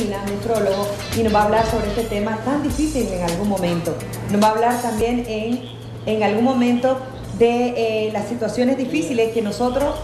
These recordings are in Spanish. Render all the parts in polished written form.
Medicina, nefrólogo, y nos va a hablar sobre este tema tan difícil en algún momento. Nos va a hablar también en algún momento de las situaciones difíciles que nosotros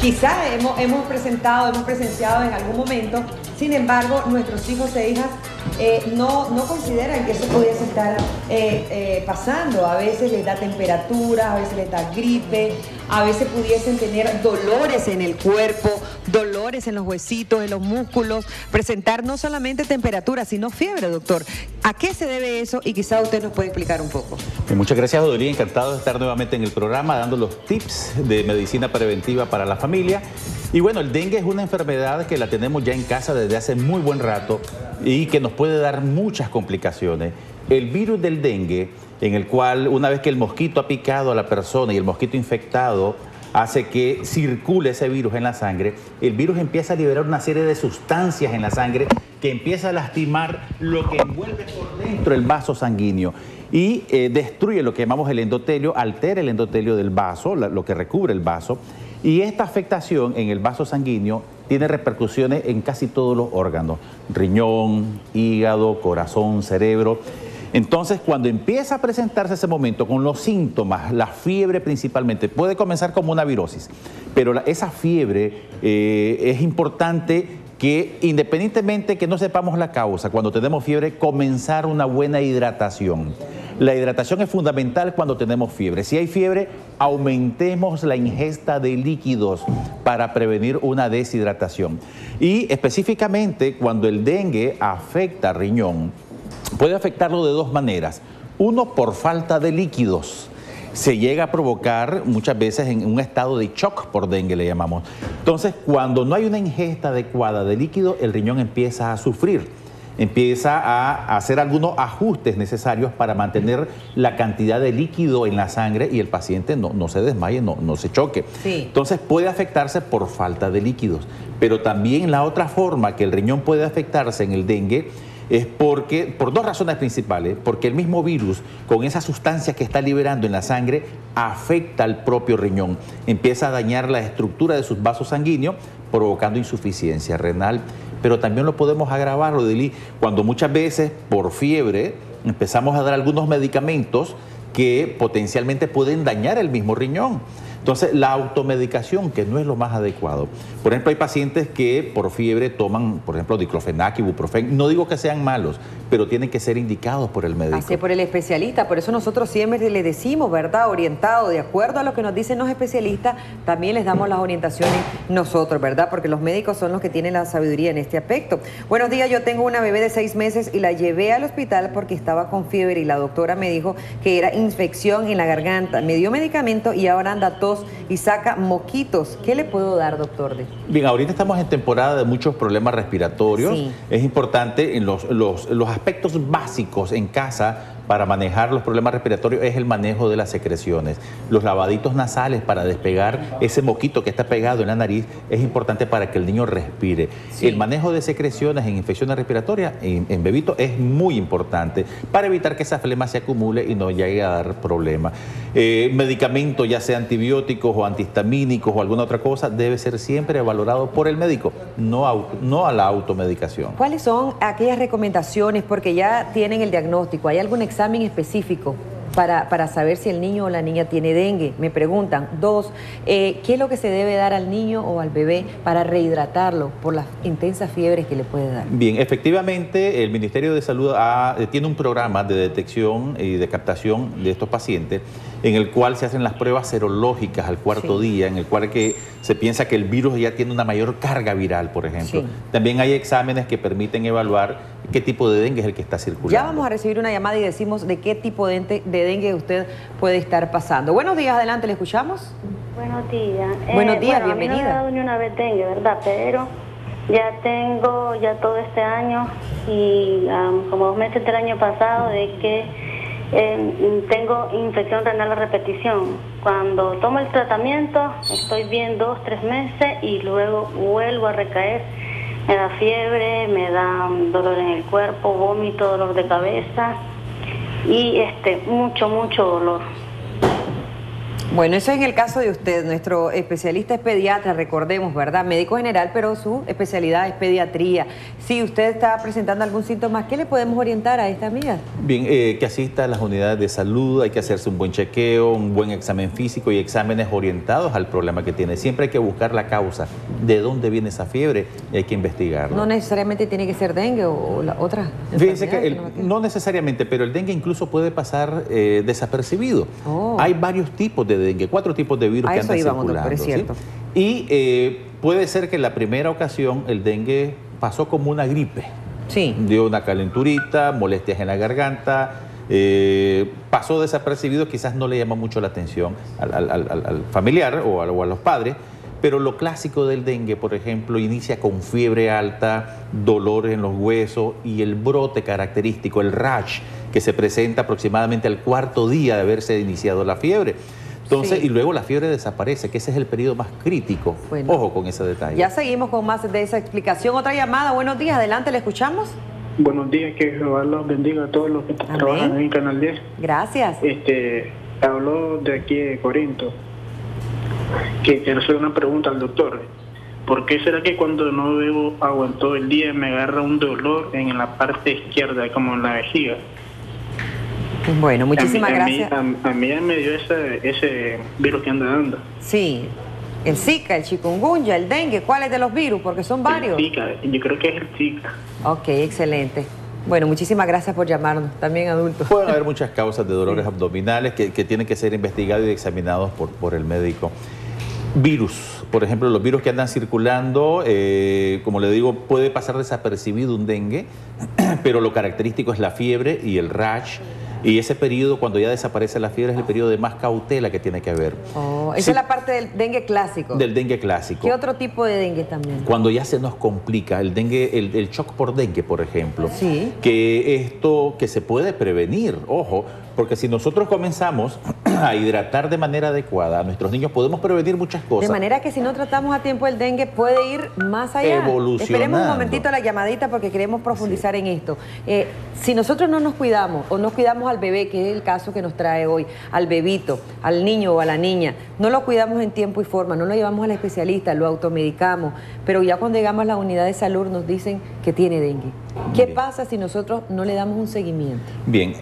quizás hemos presenciado en algún momento. Sin embargo, nuestros hijos e hijas no consideran que eso pudiese estar pasando. A veces les da temperatura, a veces les da gripe, a veces pudiesen tener dolores en el cuerpo, dolores en los huesitos, en los músculos, presentar no solamente temperatura, sino fiebre, doctor. ¿A qué se debe eso? Y quizá usted nos puede explicar un poco. Muchas gracias, Odolía. Encantado de estar nuevamente en el programa dando los tips de medicina preventiva para la familia. Y bueno, el dengue es una enfermedad que la tenemos ya en casa desde hace muy buen rato y que nos puede dar muchas complicaciones. El virus del dengue, en el cual una vez que el mosquito ha picado a la persona y el mosquito infectado hace que circule ese virus en la sangre, el virus empieza a liberar una serie de sustancias en la sangre que empieza a lastimar lo que envuelve por dentro el vaso sanguíneo y destruye lo que llamamos el endotelio, altera el endotelio del vaso, lo que recubre el vaso. Y esta afectación en el vaso sanguíneo tiene repercusiones en casi todos los órganos, riñón, hígado, corazón, cerebro. Entonces, cuando empieza a presentarse ese momento con los síntomas, la fiebre principalmente, puede comenzar como una virosis, pero esa fiebre es importante que independientemente que no sepamos la causa, cuando tenemos fiebre, comenzar una buena hidratación. La hidratación es fundamental cuando tenemos fiebre. Si hay fiebre, aumentemos la ingesta de líquidos para prevenir una deshidratación. Y específicamente cuando el dengue afecta al riñón, puede afectarlo de dos maneras. Uno, por falta de líquidos. Se llega a provocar muchas veces en un estado de shock por dengue, le llamamos. Entonces, cuando no hay una ingesta adecuada de líquido, el riñón empieza a sufrir. Empieza a hacer algunos ajustes necesarios para mantener la cantidad de líquido en la sangre y el paciente no se desmaye, no se choque. Sí. Entonces puede afectarse por falta de líquidos. Pero también la otra forma que el riñón puede afectarse en el dengue es por dos razones principales. Porque el mismo virus, con esa sustancia que está liberando en la sangre, afecta al propio riñón. Empieza a dañar la estructura de sus vasos sanguíneos, provocando insuficiencia renal. Pero también lo podemos agravar, Odilí, cuando muchas veces por fiebre empezamos a dar algunos medicamentos que potencialmente pueden dañar el mismo riñón. Entonces, la automedicación, que no es lo más adecuado. Por ejemplo, hay pacientes que por fiebre toman, por ejemplo, diclofenac, ibuprofeno. No digo que sean malos, pero tienen que ser indicados por el médico. Así, por el especialista. Por eso nosotros siempre le decimos, ¿verdad? Orientado, de acuerdo a lo que nos dicen los especialistas, también les damos las orientaciones nosotros, ¿verdad? Porque los médicos son los que tienen la sabiduría en este aspecto. Buenos días, yo tengo una bebé de 6 meses y la llevé al hospital porque estaba con fiebre y la doctora me dijo que era infección en la garganta. Me dio medicamento y ahora anda tos y saca moquitos. ¿Qué le puedo dar, doctor? Bien, ahorita estamos en temporada de muchos problemas respiratorios. Sí. Es importante en los aspectos básicos en casa para manejar los problemas respiratorios es el manejo de las secreciones. Los lavaditos nasales para despegar ese moquito que está pegado en la nariz es importante para que el niño respire. Sí. El manejo de secreciones en infecciones respiratorias en bebito es muy importante para evitar que esa flema se acumule y no llegue a dar problemas. Medicamentos, ya sea antibióticos o antihistamínicos o alguna otra cosa, debe ser siempre valorado por el médico, no a la automedicación. ¿Cuáles son aquellas recomendaciones? Porque ya tienen el diagnóstico. ¿Hay algún examen específico para saber si el niño o la niña tiene dengue? Me preguntan. 2, ¿qué es lo que se debe dar al niño o al bebé para rehidratarlo por las intensas fiebres que le puede dar? Bien, efectivamente el Ministerio de Salud tiene un programa de detección y de captación de estos pacientes en el cual se hacen las pruebas serológicas al cuarto día, en el cual se piensa que el virus ya tiene una mayor carga viral, por ejemplo. Sí. También hay exámenes que permiten evaluar qué tipo de dengue es el que está circulando. Ya vamos a recibir una llamada y decimos de qué tipo de dengue usted puede estar pasando. Buenos días, adelante, ¿le escuchamos? Buenos días. Buenos días, bienvenida. A mí no me ha dado ni una vez dengue, ¿verdad? Pero ya tengo todo este año y como 2 meses del año pasado de que tengo infección renal a repetición. Cuando tomo el tratamiento estoy bien 2, 3 meses y luego vuelvo a recaer. Me da fiebre, me da dolor en el cuerpo, vómito, dolor de cabeza y mucho dolor. Bueno, eso es en el caso de usted. Nuestro especialista es pediatra, recordemos, ¿verdad? Médico general, pero su especialidad es pediatría. Si usted está presentando algún síntoma, ¿qué le podemos orientar a esta amiga? Bien, que asista a las unidades de salud, hay que hacerse un buen chequeo, un buen examen físico y exámenes orientados al problema que tiene. Siempre hay que buscar la causa, de dónde viene esa fiebre y hay que investigarlo. No necesariamente tiene que ser dengue o la otra. Fíjense que no necesariamente, pero el dengue incluso puede pasar desapercibido. Hay varios tipos de dengue, 4 tipos de virus que andan circulando. Doctor, es cierto. ¿Sí? Y puede ser que en la primera ocasión el dengue pasó como una gripe. Sí. Dio una calenturita, molestias en la garganta, pasó desapercibido, quizás no le llama mucho la atención al familiar o a los padres, pero lo clásico del dengue, por ejemplo, inicia con fiebre alta, dolor en los huesos y el brote característico, el rash, que se presenta aproximadamente al 4º día de haberse iniciado la fiebre. Entonces, sí. Y luego la fiebre desaparece, que ese es el periodo más crítico. Bueno, ojo con ese detalle. Ya seguimos con más de esa explicación. Otra llamada, buenos días, adelante, ¿le escuchamos? Buenos días, que Jehová los bendiga a todos los que trabajan en Canal 10. Gracias. Hablo de aquí de Corinto, que quiero hacer una pregunta al doctor. ¿Por qué será que cuando no bebo agua en todo el día me agarra un dolor en la parte izquierda, como en la vejiga? Bueno, muchísimas gracias. A mí me dio ese virus que anda dando. Sí, el Zika, el chikungunya, el dengue. ¿Cuáles de los virus? Porque son varios. El Zika, yo creo que es el Zika. Ok, excelente. Bueno, muchísimas gracias por llamarnos, también adultos. Pueden haber muchas causas de dolores abdominales que tienen que ser investigados y examinados por el médico. Virus, por ejemplo, los virus que andan circulando, como le digo, puede pasar desapercibido un dengue, pero lo característico es la fiebre y el rash. Y ese periodo, cuando ya desaparece la fiebre, es el periodo de más cautela que tiene que haber. Esa es la parte del dengue clásico. Del dengue clásico. ¿Qué otro tipo de dengue también? Cuando ya se nos complica, el dengue, el shock por dengue, por ejemplo. Sí. Que esto que se puede prevenir, ojo, porque si nosotros comenzamos a hidratar de manera adecuada a nuestros niños, podemos prevenir muchas cosas. De manera que si no tratamos a tiempo el dengue, puede ir más allá. Evolucionando. Esperemos un momentito la llamadita porque queremos profundizar en esto. Si nosotros no nos cuidamos o no cuidamos al bebé, que es el caso que nos trae hoy, al bebito, al niño o a la niña, no lo cuidamos en tiempo y forma, no lo llevamos al especialista, lo automedicamos, pero ya cuando llegamos a la unidad de salud nos dicen que tiene dengue. ¿Qué pasa si nosotros no le damos un seguimiento? Bien,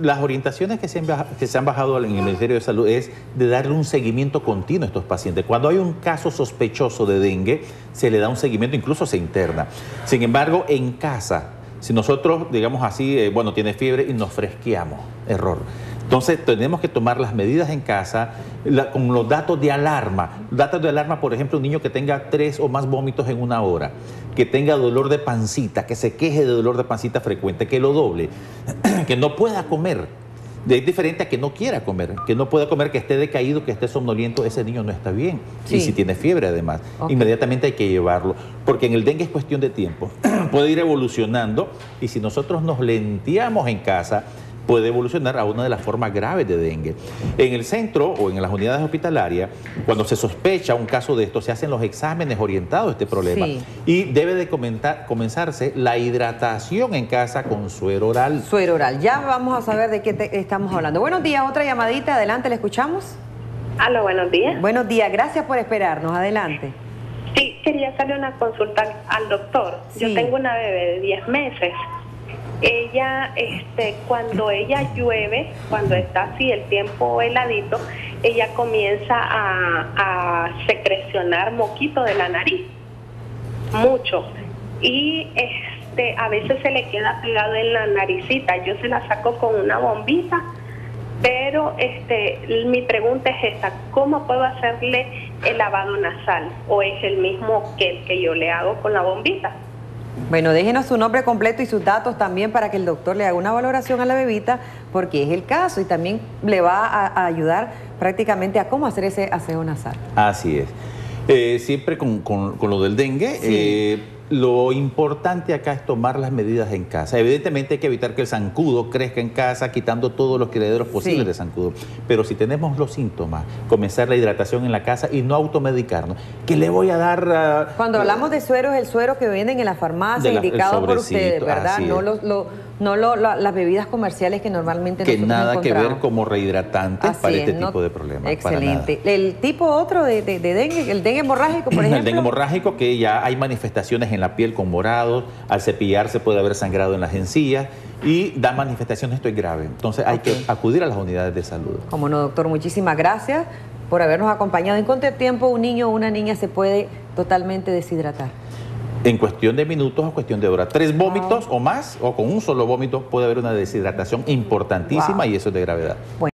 las orientaciones que se han bajado en el Ministerio de Salud es de darle un seguimiento continuo a estos pacientes. Cuando hay un caso sospechoso de dengue, se le da un seguimiento, incluso se interna. Sin embargo, en casa, si nosotros, digamos así, tiene fiebre y nos fresqueamos, error. Entonces, tenemos que tomar las medidas en casa con los datos de alarma. Datos de alarma, por ejemplo, un niño que tenga 3 o más vómitos en una hora, que tenga dolor de pancita, que se queje de dolor de pancita frecuente, que lo doble, que no pueda comer. Es diferente a que no quiera comer, que no pueda comer, que esté decaído, que esté somnoliento, ese niño no está bien. Sí. Y si tiene fiebre además, inmediatamente hay que llevarlo, porque en el dengue es cuestión de tiempo, puede ir evolucionando y si nosotros nos lenteamos en casa, puede evolucionar a una de las formas graves de dengue. En el centro o en las unidades hospitalarias, cuando se sospecha un caso de esto, se hacen los exámenes orientados a este problema. Sí. Y debe de comenzarse la hidratación en casa con suero oral. Suero oral. Ya vamos a saber de qué estamos hablando. Buenos días, otra llamadita. Adelante, ¿le escuchamos? Aló, buenos días. Buenos días, gracias por esperarnos. Adelante. Sí, quería hacerle una consulta al doctor. Sí. Yo tengo una bebé de 10 meses. Ella, cuando ella llueve, cuando está así el tiempo heladito, ella comienza a secrecionar moquito de la nariz, mucho, y a veces se le queda pegado en la naricita. Yo se la saco con una bombita, pero mi pregunta es esta: ¿cómo puedo hacerle el lavado nasal? ¿O es el mismo que el que yo le hago con la bombita? Bueno, déjenos su nombre completo y sus datos también para que el doctor le haga una valoración a la bebita, porque es el caso y también le va a ayudar prácticamente a cómo hacer ese aseo nasal. Así es. Siempre con lo del dengue, sí. lo importante acá es tomar las medidas en casa. Evidentemente hay que evitar que el zancudo crezca en casa, quitando todos los criaderos posibles de zancudo. Pero si tenemos los síntomas, comenzar la hidratación en la casa y no automedicarnos. ¿Qué le voy a dar? Cuando hablamos de suero, es el suero que venden en la farmacia, indicado por ustedes, ¿verdad? No las bebidas comerciales que normalmente que nosotros nada encontramos. Que ver como rehidratantes para este tipo de problemas. Excelente. El tipo otro de dengue, el dengue hemorrágico, por ejemplo. El dengue hemorrágico, que ya hay manifestaciones en la piel con morados, al cepillarse puede haber sangrado en las encías y da manifestaciones, esto es grave. Entonces hay que acudir a las unidades de salud. Como no, doctor, muchísimas gracias por habernos acompañado. ¿En cuánto tiempo un niño o una niña se puede totalmente deshidratar? En cuestión de minutos o cuestión de horas. 3 vómitos o más, o con un solo vómito puede haber una deshidratación importantísima y eso es de gravedad. Bueno.